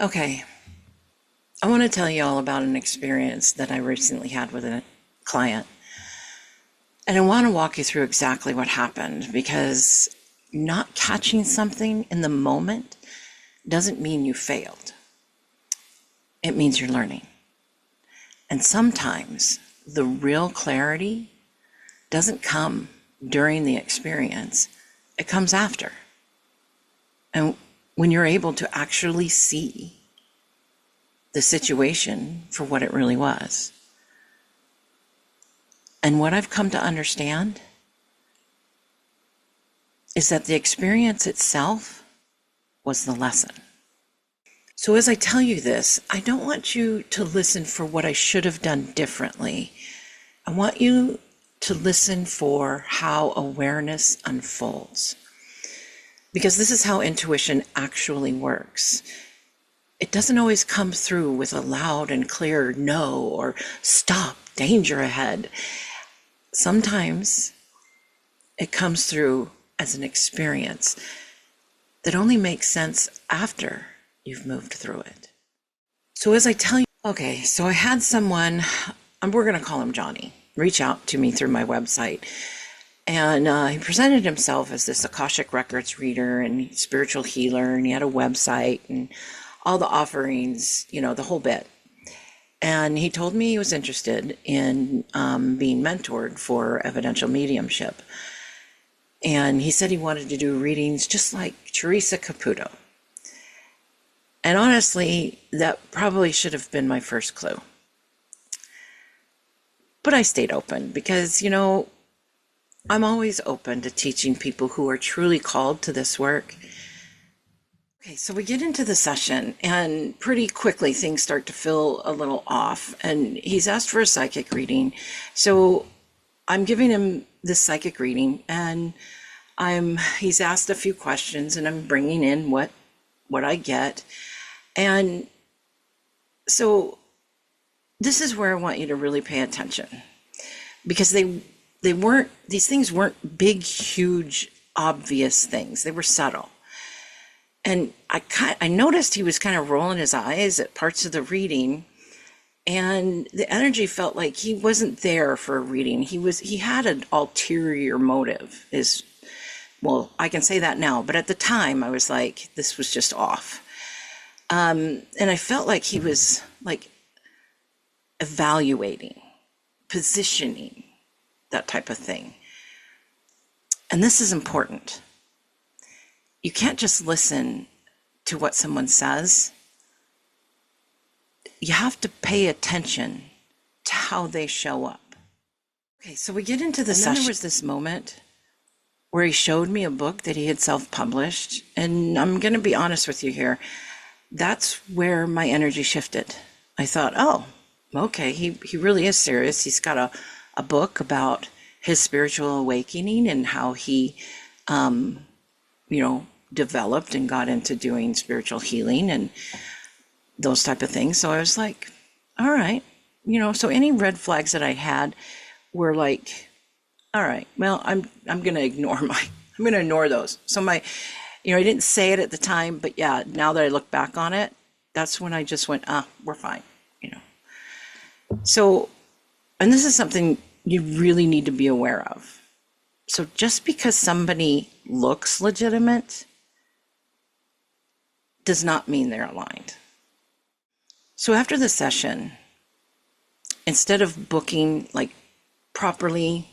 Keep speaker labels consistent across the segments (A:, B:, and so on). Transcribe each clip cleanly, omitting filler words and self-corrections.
A: Okay, I want to tell you all about an experience that I recently had with a client. And I want to walk you through exactly what happened because not catching something in the moment doesn't mean you failed. It means you're learning. And sometimes the real clarity doesn't come during the experience, it comes after. And when you're able to actually see the situation for what it really was. And what I've come to understand is that the experience itself was the lesson. So as I tell you this, I don't want you to listen for what I should have done differently. I want you to listen for how awareness unfolds. Because this is how intuition actually works. It doesn't always come through with a loud and clear no or stop, danger ahead. Sometimes it comes through as an experience that only makes sense after you've moved through it. So as I tell you, okay, so I had someone, we're going to call him Johnny, reach out to me through my website. And he presented himself as this Akashic Records reader and spiritual healer, and he had a website and all the offerings, the whole bit. And he told me he was interested in being mentored for evidential mediumship. And he said he wanted to do readings just like Teresa Caputo. And honestly, that probably should have been my first clue. But I stayed open because, I'm always open to teaching people who are truly called to this work. Okay, so we get into the session and pretty quickly things start to feel a little off, and he's asked for a psychic reading. So I'm giving him this psychic reading, and he's asked a few questions, and I'm bringing in what I get. And so this is where I want you to really pay attention, because these things weren't big, huge, obvious things. They were subtle. And I noticed he was kind of rolling his eyes at parts of the reading, and the energy felt like he wasn't there for a reading. He had an ulterior motive. I can say that now, but at the time I was like, this was just off. And I felt like he was like evaluating, positioning, that type of thing. And this is important. You can't just listen to what someone says. You have to pay attention to how they show up. Okay, so we get into the session. Then there was this moment where he showed me a book that he had self-published. And I'm going to be honest with you here. That's where my energy shifted. I thought, oh, okay, he really is serious. He's got a book about his spiritual awakening and how he, developed and got into doing spiritual healing and those type of things. So I was like, all right, so any red flags that I had were like, all right, well, I'm going to ignore those. So I didn't say it at the time, but yeah, now that I look back on it, that's when I just went, we're fine, So, and this is something you really need to be aware of. So just because somebody looks legitimate does not mean they're aligned. So after the session, instead of booking like properly,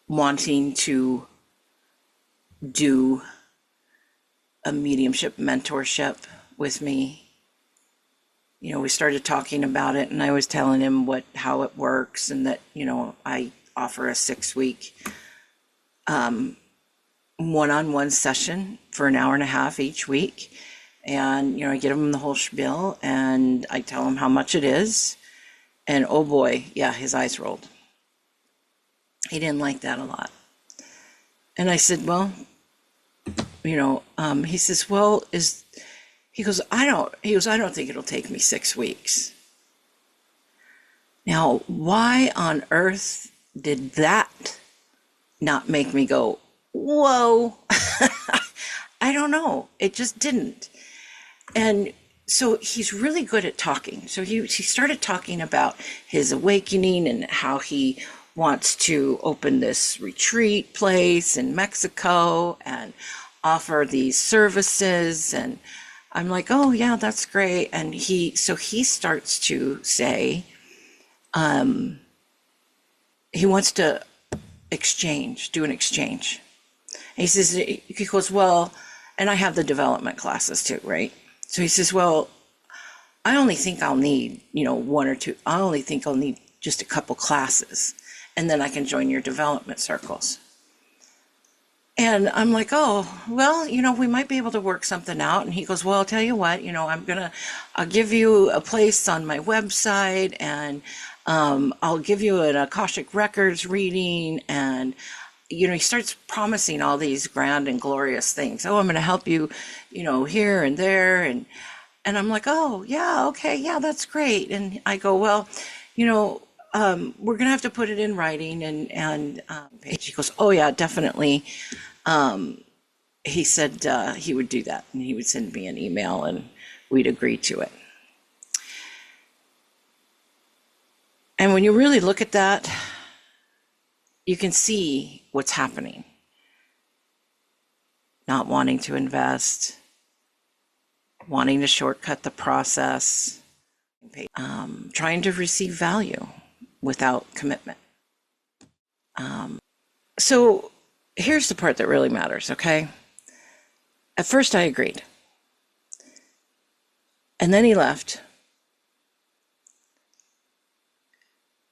A: wanting to do a mediumship mentorship with me, we started talking about it, and I was telling him how it works, and that, I offer a 6-week one-on-one session for an hour and a half each week. And, I get him the whole spiel, and I tell him how much it is. And oh boy, yeah, his eyes rolled. He didn't like that a lot. And I said, well, he says, well, he goes, I don't think it'll take me 6 weeks. Now, why on earth did that not make me go, whoa? I I don't know. It just didn't. And so he's really good at talking. So he started talking about his awakening and how he wants to open this retreat place in Mexico and offer these services. And I'm like, oh yeah, that's great. And he starts to say, he wants to do an exchange. And he goes, well, and I have the development classes too, right? So he says, well, I only think I'll need, one or two. I only think I'll need just a couple classes, and then I can join your development circles. And I'm like, oh, well, we might be able to work something out. And he goes, well, I'll tell you what, I'll give you a place on my website, and I'll give you an Akashic Records reading. And, he starts promising all these grand and glorious things. Oh, I'm going to help you, here and there. And I'm like, oh, yeah, okay, yeah, that's great. And I go, well, we're going to have to put it in writing. And he goes, oh, yeah, definitely. He said he would do that, and he would send me an email, and we'd agree to it. And when you really look at that, you can see what's happening. Not wanting to invest, wanting to shortcut the process, trying to receive value without commitment. So here's the part that really matters, okay? At first I agreed. And then he left.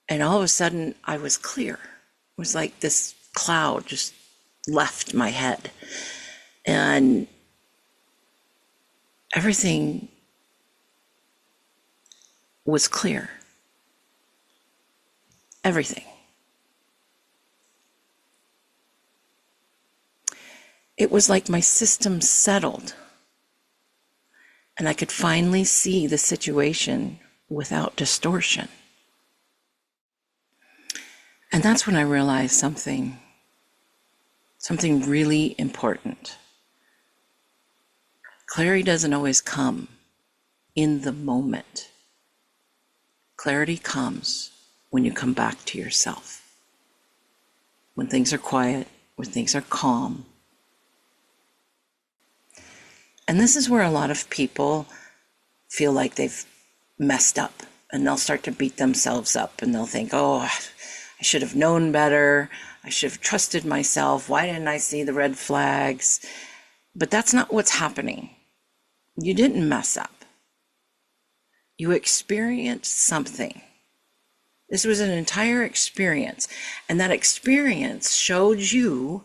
A: And all of a sudden I was clear. It was like this cloud just left my head. And everything was clear. Everything. It was like my system settled, and I could finally see the situation without distortion. And that's when I realized something really important. Clarity doesn't always come in the moment. Clarity comes when you come back to yourself. When things are quiet, when things are calm. And this is where a lot of people feel like they've messed up, and they'll start to beat themselves up, and they'll think, oh, I should have known better. I should have trusted myself. Why didn't I see the red flags? But that's not what's happening. You didn't mess up. You experienced something. This was an entire experience, and that experience showed you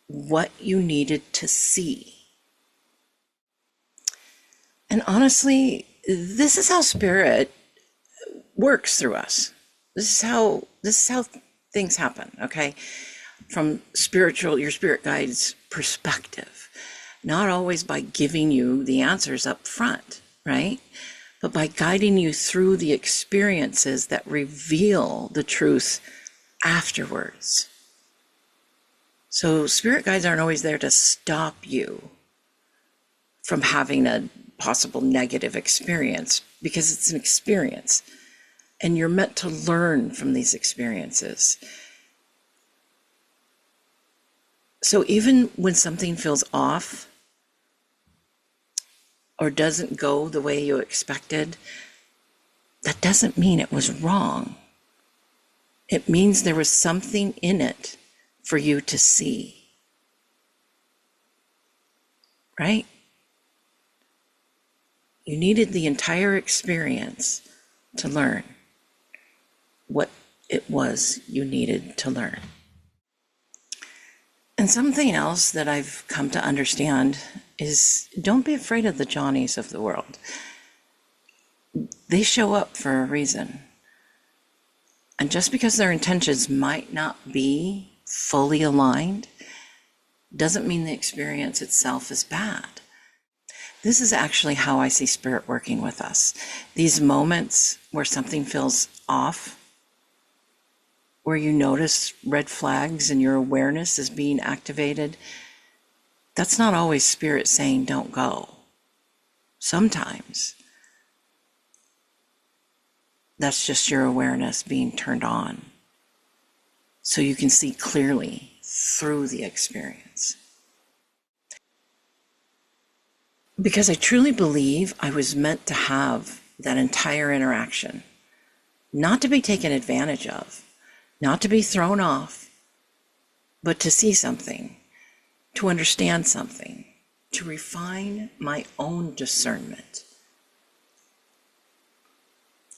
A: what you needed to see. And honestly, this is how spirit works through us. This is how things happen, okay? From your spirit guide's perspective. Not always by giving you the answers up front, right? But by guiding you through the experiences that reveal the truth afterwards. So spirit guides aren't always there to stop you from having a possible negative experience, because it's an experience. And you're meant to learn from these experiences. So even when something feels off or doesn't go the way you expected, that doesn't mean it was wrong. It means there was something in it for you to see. Right? You needed the entire experience to learn what it was you needed to learn. And something else that I've come to understand is, don't be afraid of the Johnnies of the world. They show up for a reason. And just because their intentions might not be fully aligned, doesn't mean the experience itself is bad. This is actually how I see spirit working with us. These moments where something feels off, where you notice red flags and your awareness is being activated, That's not always spirit saying don't go. Sometimes that's just your awareness being turned on so you can see clearly through the experience. Because I truly believe I was meant to have that entire interaction, not to be taken advantage of, not to be thrown off, but to see something, to understand something, to refine my own discernment.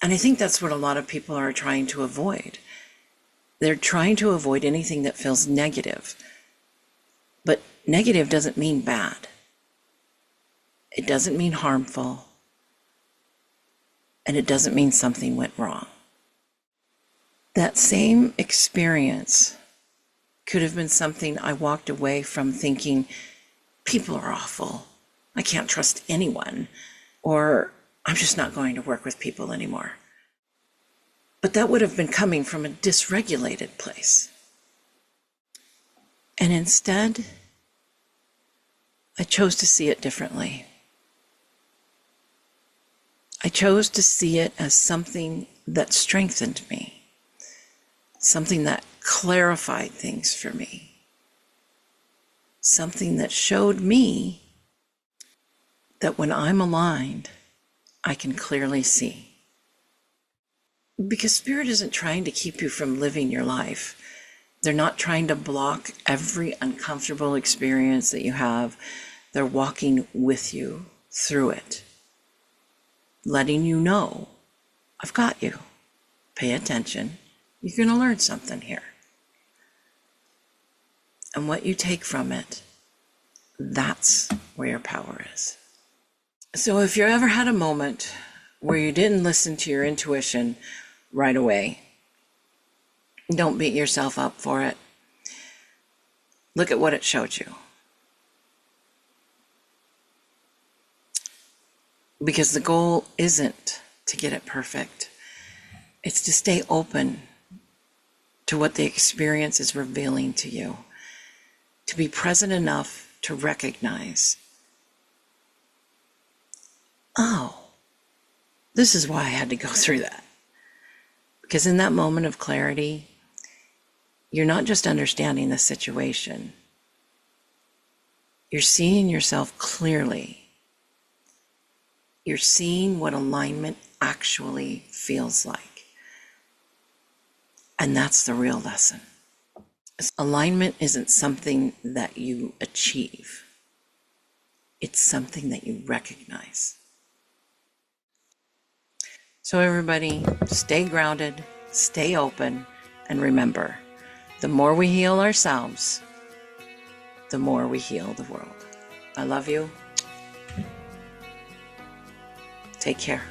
A: And I think that's what a lot of people are trying to avoid. They're trying to avoid anything that feels negative. But negative doesn't mean bad. It doesn't mean harmful. And it doesn't mean something went wrong. That same experience could have been something I walked away from thinking, people are awful. I can't trust anyone. Or I'm just not going to work with people anymore. But that would have been coming from a dysregulated place. And instead, I chose to see it differently. I chose to see it as something that strengthened me, something that clarified things for me, something that showed me that when I'm aligned, I can clearly see. Because Spirit isn't trying to keep you from living your life. They're not trying to block every uncomfortable experience that you have. They're walking with you through it, letting you know, I've got you. Pay attention. You're going to learn something here. And what you take from it, that's where your power is. So if you ever had a moment where you didn't listen to your intuition right away, don't beat yourself up for it. Look at what it showed you. Because the goal isn't to get it perfect. It's to stay open to what the experience is revealing to you. To be present enough to recognize, oh, this is why I had to go through that. Because in that moment of clarity, you're not just understanding the situation. You're seeing yourself clearly. You're seeing what alignment actually feels like. And that's the real lesson. Alignment isn't something that you achieve. It's something that you recognize. So everybody, stay grounded, stay open, and remember, the more we heal ourselves, the more we heal the world. I love you. Take care.